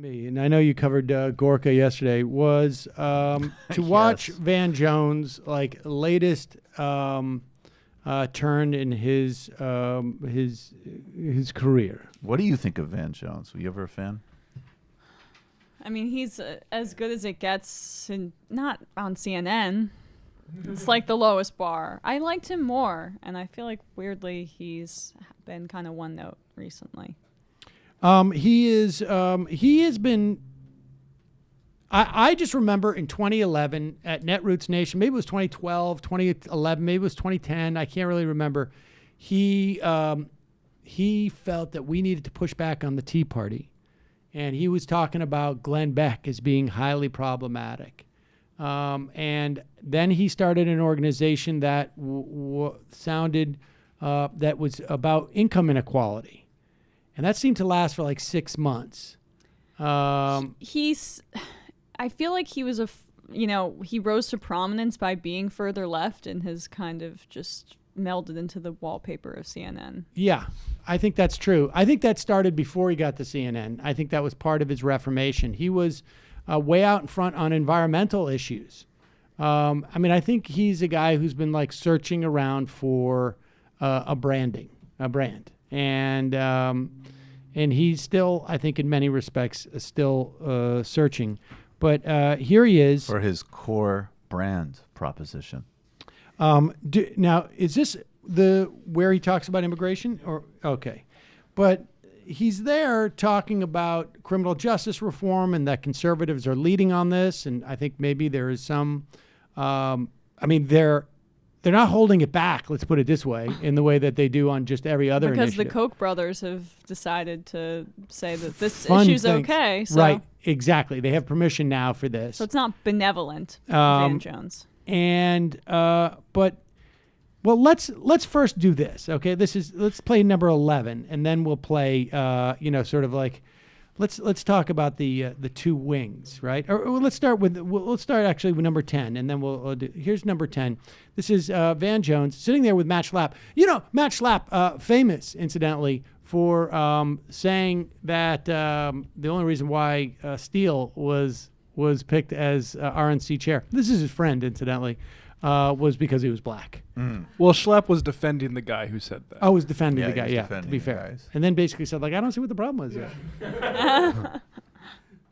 me, and I know you covered Gorka yesterday, was to watch Van Jones' latest turn in his career. What do you think of Van Jones? Were you ever a fan? I mean, he's as good as it gets, not on CNN. It's like the lowest bar. I liked him more, and I feel like weirdly he's been kind of one note recently. He has been. I just remember in 2011 at Netroots Nation, maybe it was 2012, 2011, maybe it was 2010. I can't really remember. He felt that we needed to push back on the Tea Party, and he was talking about Glenn Beck as being highly problematic. And then he started an organization that sounded that was about income inequality. And that seemed to last for 6 months. I feel like he was he rose to prominence by being further left and has kind of just melded into the wallpaper of CNN. Yeah, I think that's true. I think that started before he got to CNN. I think that was part of his reformation. He was way out in front on environmental issues. I think he's a guy who's been searching around for a brand. And he's still, I think, in many respects, still searching. But here he is. For his core brand proposition. Now, is this where he talks about immigration? Okay. But he's there talking about criminal justice reform and that conservatives are leading on this. And I think maybe there is some, they're not holding it back, let's put it this way, in the way that they do on just every other because initiative. The Koch brothers have decided to say that this issue's okay. So. Right, exactly. They have permission now for this. So it's not benevolent, Van Jones. And let's first do this. Okay, let's play number 11, and then we'll play let's talk about the two wings, right? Or let's start actually with number 10, and then we'll do. Here's number 10. This is Van Jones sitting there with Matt Schlapp. Matt Schlapp, famous incidentally for saying that the only reason why Steele was picked as RNC chair. This is his friend, incidentally. Was because he was black. Mm. Well, Schlapp was defending the guy who said that. I was defending the guy, to be fair. Guys. And then basically said, I don't see what the problem was.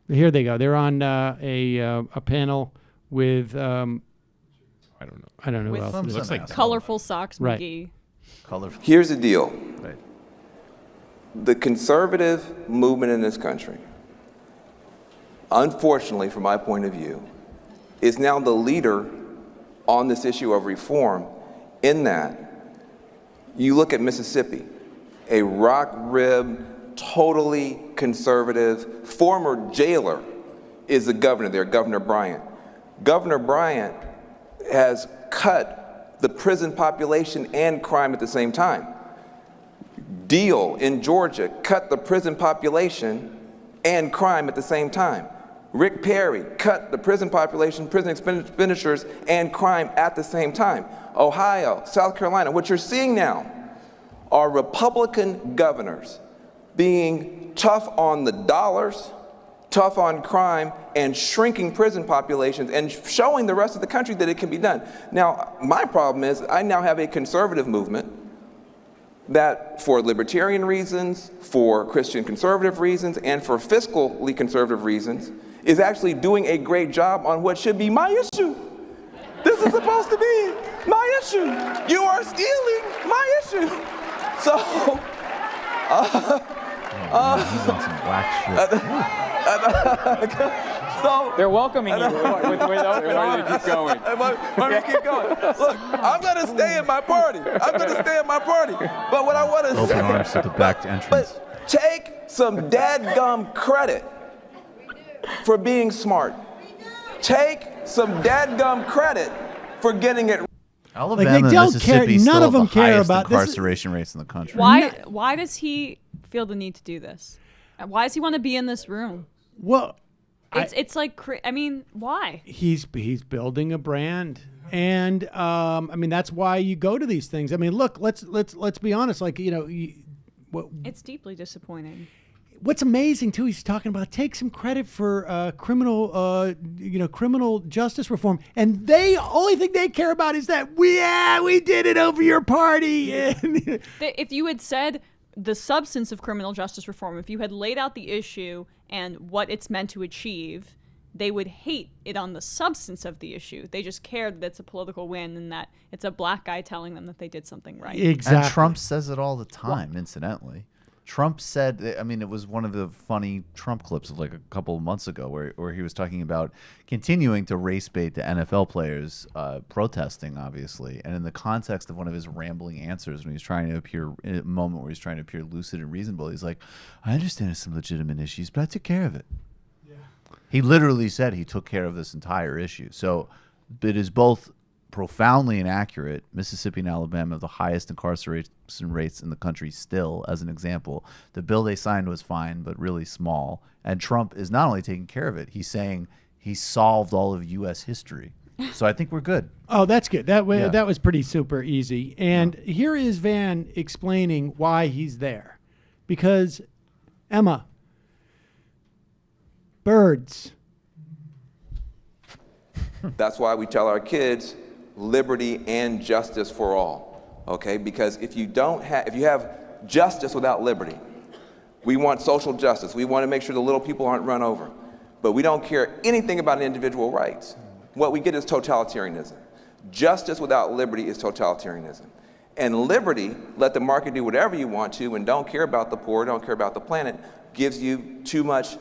Here they go. They're on a panel with, I don't know who else. It looks like Colorful Socks McGee. Colorful. Here's the deal. Right. The conservative movement in this country, unfortunately, from my point of view, is now the leader on this issue of reform, in that you look at Mississippi, a rock-ribbed, totally conservative, former jailer is the governor there, Governor Bryant. Governor Bryant has cut the prison population and crime at the same time. Deal in Georgia cut the prison population and crime at the same time. Rick Perry cut the prison population, prison expenditures, and crime at the same time. Ohio, South Carolina, what you're seeing now are Republican governors being tough on the dollars, tough on crime, and shrinking prison populations, and showing the rest of the country that it can be done. Now, my problem is I now have a conservative movement that, for libertarian reasons, for Christian conservative reasons, and for fiscally conservative reasons, is actually doing a great job on what should be my issue. This is supposed to be my issue. You are stealing my issue. So, he's on some whack shit. So they're welcoming you with open arms. Keep going. Let me keep going. Look, I'm gonna stay in my party. But what I want to Open say, arms to the back entrance. but take some dadgum credit for being smart. Take some dadgum credit for getting it. Alabama they and don't Mississippi care. None still of them have the care highest about this. incarceration rates in the country. Why does he feel the need to do this? Why does he want to be in this room? Well, it's why? He's building a brand, and that's why you go to these things. Look, let's be honest. It's deeply disappointing. what's amazing too, he's talking about take some credit for criminal justice reform, and they only thing they care about is that we did it over your party. If you had said the substance of criminal justice reform, if you had laid out the issue and what it's meant to achieve, they would hate it on the substance of the issue. They just care that it's a political win and that it's a black guy telling them that they did something right. Exactly. And Trump says it all the time, incidentally. Trump said, I mean, it was one of the funny Trump clips of like a couple of months ago where he was talking about continuing to race bait the NFL players protesting, obviously. And in the context of one of his rambling answers when he's trying to appear, in a moment where he's trying to appear lucid and reasonable, he's like, I understand there's some legitimate issues, but I took care of it. He literally said he took care of this entire issue. So it is both profoundly inaccurate. Mississippi and Alabama have the highest incarceration rates in the country still, as an example. The bill they signed was fine, but really small. And Trump is not only taking care of it, he's saying he solved all of U.S. history. So I think we're good. Oh, that's good. That was pretty super easy. And here is Van explaining why he's there. Because, Emma, birds. That's why we tell our kids liberty and justice for all, okay? Because if you have justice without liberty, we want social justice. We want to make sure the little people aren't run over. But we don't care anything about individual rights. What we get is totalitarianism. Justice without liberty is totalitarianism. And liberty, let the market do whatever you want to and don't care about the poor, don't care about the planet, gives you too much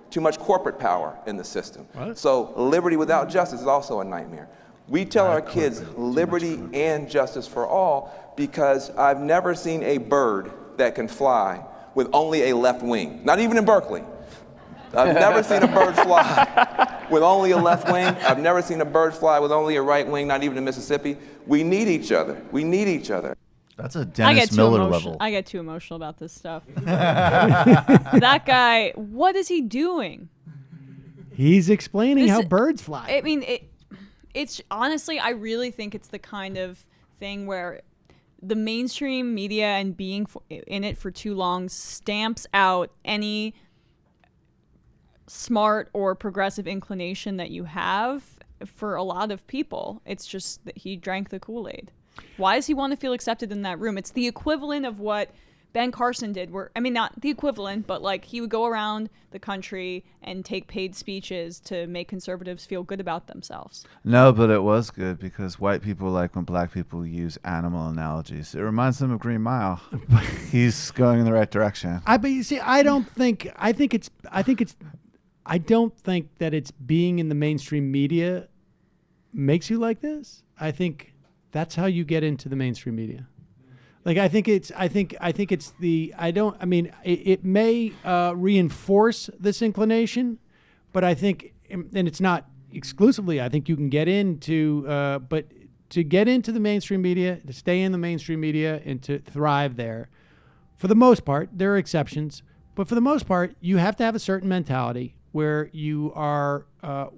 too much corporate power in the system. What? So liberty without justice is also a nightmare. We tell our kids liberty and justice for all because I've never seen a bird that can fly with only a left wing. Not even in Berkeley. I've never seen a bird fly with only a left wing. I've never seen a bird fly with only a right wing, not even in Mississippi. We need each other. We need each other. That's a Dennis Miller level. I get too emotional about this stuff. That guy, what is he doing? He's explaining how birds fly. I mean, it's honestly, I really think it's the kind of thing where the mainstream media and being in it for too long stamps out any smart or progressive inclination that you have for a lot of people. It's just that he drank the Kool-Aid. Why does he want to feel accepted in that room? It's the equivalent of what Ben Carson did, not the equivalent, but like he would go around the country and take paid speeches to make conservatives feel good about themselves. No, but it was good because white people like when black people use animal analogies. It reminds them of Green Mile. He's going in the right direction. But you see, I don't think that it's being in the mainstream media makes you like this. I think that's how you get into the mainstream media. Like, it may reinforce this inclination, but I think, and it's not exclusively, I think you can get into, but to get into the mainstream media, to stay in the mainstream media and to thrive there, for the most part, there are exceptions, but for the most part, you have to have a certain mentality where you are,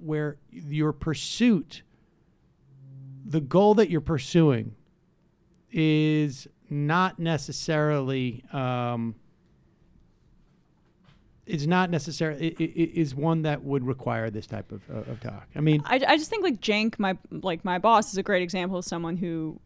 where your pursuit, the goal that you're pursuing is not necessarily is one that would require this type of talk. I mean, I just think like Cenk, my boss, is a great example of someone who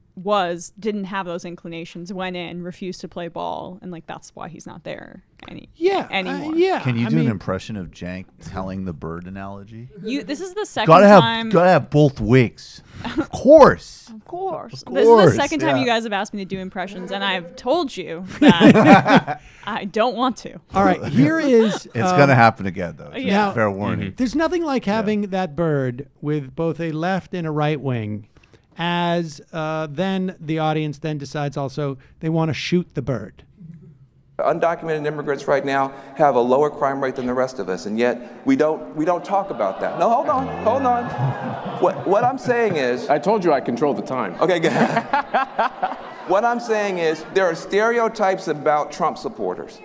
didn't have those inclinations, went in, refused to play ball, and like that's why he's not there anymore. Can you do an impression of Cenk telling the bird analogy? This is the second time. Gotta have both wigs. Of course. Of course. This is the second time you guys have asked me to do impressions, and I've told you that I don't want to. All right, here is. It's gonna happen again, though. Now, fair warning. There's nothing like having that bird with both a left and a right wing. As then the audience then decides also they want to shoot the bird. Undocumented immigrants right now have a lower crime rate than the rest of us, and yet we don't talk about that. No, hold on. What I'm saying is, I told you I control the time. Okay, good. What I'm saying is there are stereotypes about Trump supporters.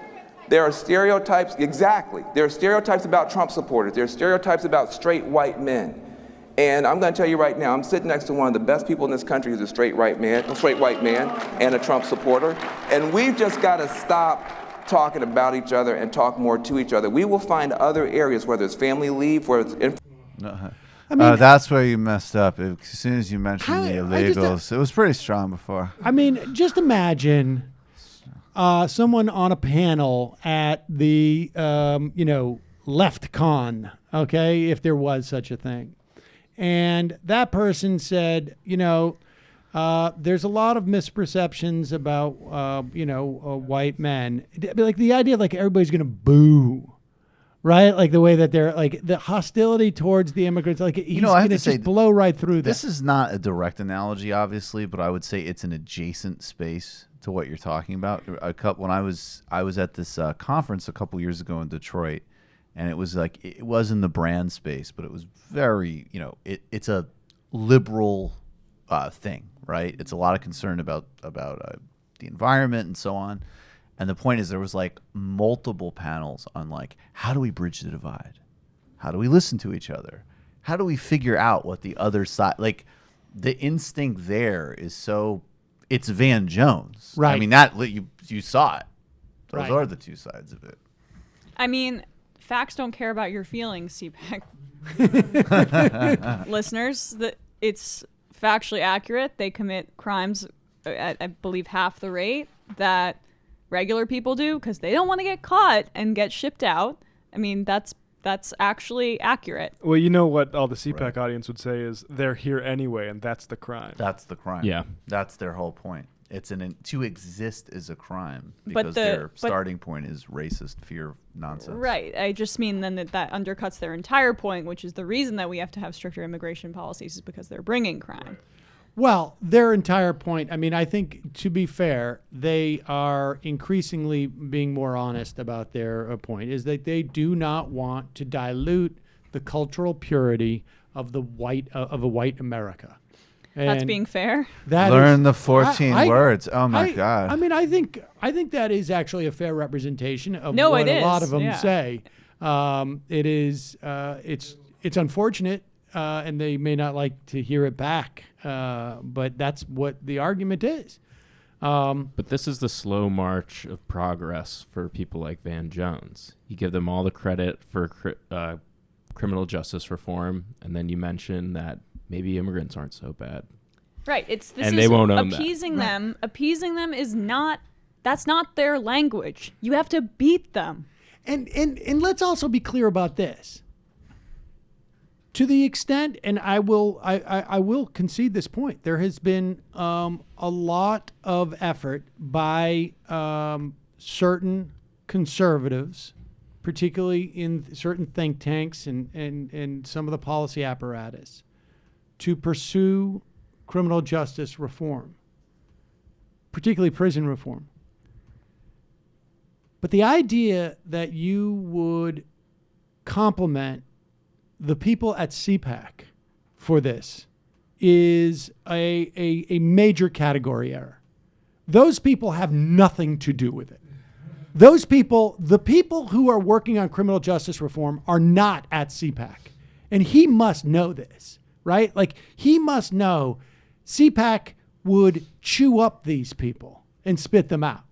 There are stereotypes, exactly. There are stereotypes about Trump supporters. There are stereotypes about straight white men. And I'm going to tell you right now, I'm sitting next to one of the best people in this country who's a straight white man and a Trump supporter. And we've just got to stop talking about each other and talk more to each other. We will find other areas, whether it's family leave, whether it's I mean, that's where you messed up. As soon as you mentioned How- the I just illegals, it was pretty strong before. I mean, just imagine someone on a panel at the, left con, okay, if there was such a thing. And that person said, there's a lot of misperceptions about, white men. Like the idea of like everybody's going to boo. Right, like the way that they're like the hostility towards the immigrants, like he's I have going to to say, just blow right through This that. is not a direct analogy, obviously, but I would say it's an adjacent space to what you're talking about. When I was at this conference a couple years ago in Detroit, and it was like it was in the brand space, but it was very, it's a liberal thing, right? It's a lot of concern about the environment and so on. And the point is there was like multiple panels on like, how do we bridge the divide? How do we listen to each other? How do we figure out what the other side, like the instinct there is so, it's Van Jones. Right. I mean, that you saw it. Those Right. are the two sides of it. I mean, facts don't care about your feelings, CPAC. Listeners, that it's factually accurate. They commit crimes at, I believe, half the rate that regular people do because they don't want to get caught and get shipped out. I mean, that's actually accurate. Well, you know what all the CPAC audience would say is they're here anyway, and that's the crime. That's the crime. Yeah. That's their whole point. It's to exist is a crime But because the- their but- starting point is racist fear nonsense. Right. I just mean then that undercuts their entire point, which is the reason that we have to have stricter immigration policies is because they're bringing crime. Well, their entire point, I mean, I think to be fair, they are increasingly being more honest about their point, is that they do not want to dilute the cultural purity of the of a white America. That's And being fair. that Learn is- the 14 I- words. Oh my I- God. I mean, I think that is actually a fair representation of No, what it a lot is, of them yeah. say. It is. It's unfortunate, and they may not like to hear it back. But that's what the argument is. But this is the slow march of progress for people like Van Jones. You give them all the credit for criminal justice reform, and then you mention that maybe immigrants aren't so bad. Right. This And is they won't own that. appeasing them. Appeasing them is not. That's not their language. You have to beat them. And let's also be clear about this. To the extent, and I will concede this point, there has been a lot of effort by certain conservatives, particularly in certain think tanks and some of the policy apparatus, to pursue criminal justice reform, particularly prison reform. But the idea that you would compliment the people at CPAC for this is a major category error. Those people have nothing to do with it. Those people, the people who are working on criminal justice reform are not at CPAC. And he must know this, right? Like he must know CPAC would chew up these people and spit them out.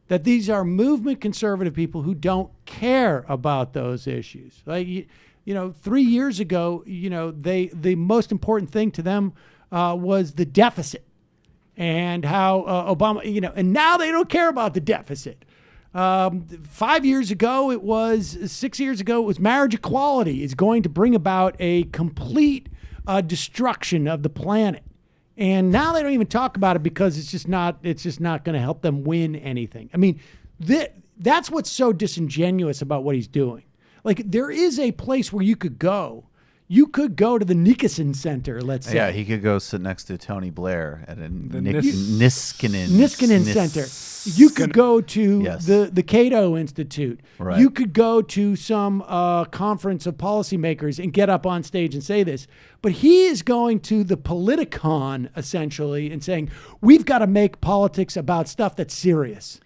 That these are movement conservative people who don't care about those issues. Like, 3 years ago, the most important thing to them was the deficit and how Obama, and now they don't care about the deficit. 5 years ago, 6 years ago, it was marriage equality is going to bring about a complete destruction of the planet. And now they don't even talk about it because it's just not going to help them win anything. I mean, that's what's so disingenuous about what he's doing. Like there is a place where you could go. You could go to the Nickerson Center, let's say. Yeah, he could go sit next to Tony Blair at a Niskanen Niskanen Center. You could go to Yes. the Cato Institute. Right. You could go to some conference of policymakers and get up on stage and say this. But he is going to the Politicon, essentially, and saying, we've got to make politics about stuff that's serious.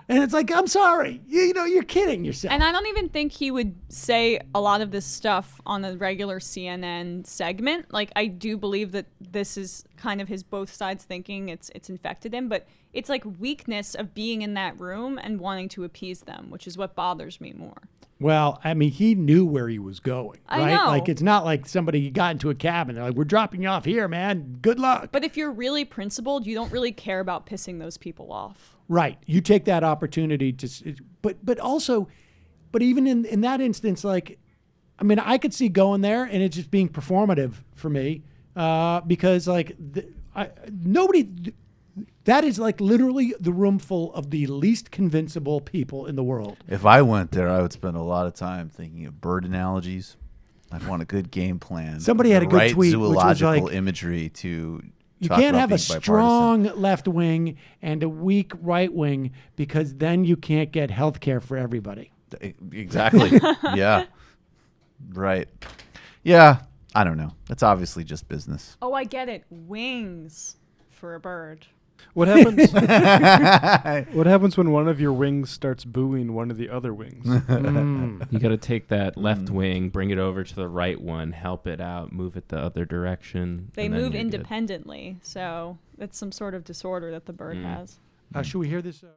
And it's like, I'm sorry. You know, you're kidding yourself. And I don't even think he would say a lot of this stuff on a regular CNN segment. Like, I do believe that this is kind of his both sides thinking. It's infected him, but it's like weakness of being in that room and wanting to appease them, which is what bothers me more. Well, I mean, he knew where he was going, I right? know. Like, it's not like somebody got into a cabin. They're like, we're dropping you off here, man. Good luck. But if you're really principled, you don't really care about pissing those people off. Right. You take that opportunity to, but also, but even in that instance, like, I mean, I could see going there and it just being performative for me, because like nobody, that is like literally the room full of the least convincible people in the world. If I went there, I would spend a lot of time thinking of bird analogies. I'd want a good game plan. Somebody had a the good right tweet, which was zoological like, imagery to. You talk can't about have a being bipartisan. strong left wing and a weak right wing because then you can't get health care for everybody. Exactly. Yeah. Right. Yeah. I don't know. That's obviously just business. Oh, I get it. Wings for a bird. What happens? What happens when one of your wings starts booing one of the other wings? You got to take that left wing, bring it over to the right one, help it out, move it the other direction. They and then move you're good. independently, so it's some sort of disorder that the bird has. Should we hear this?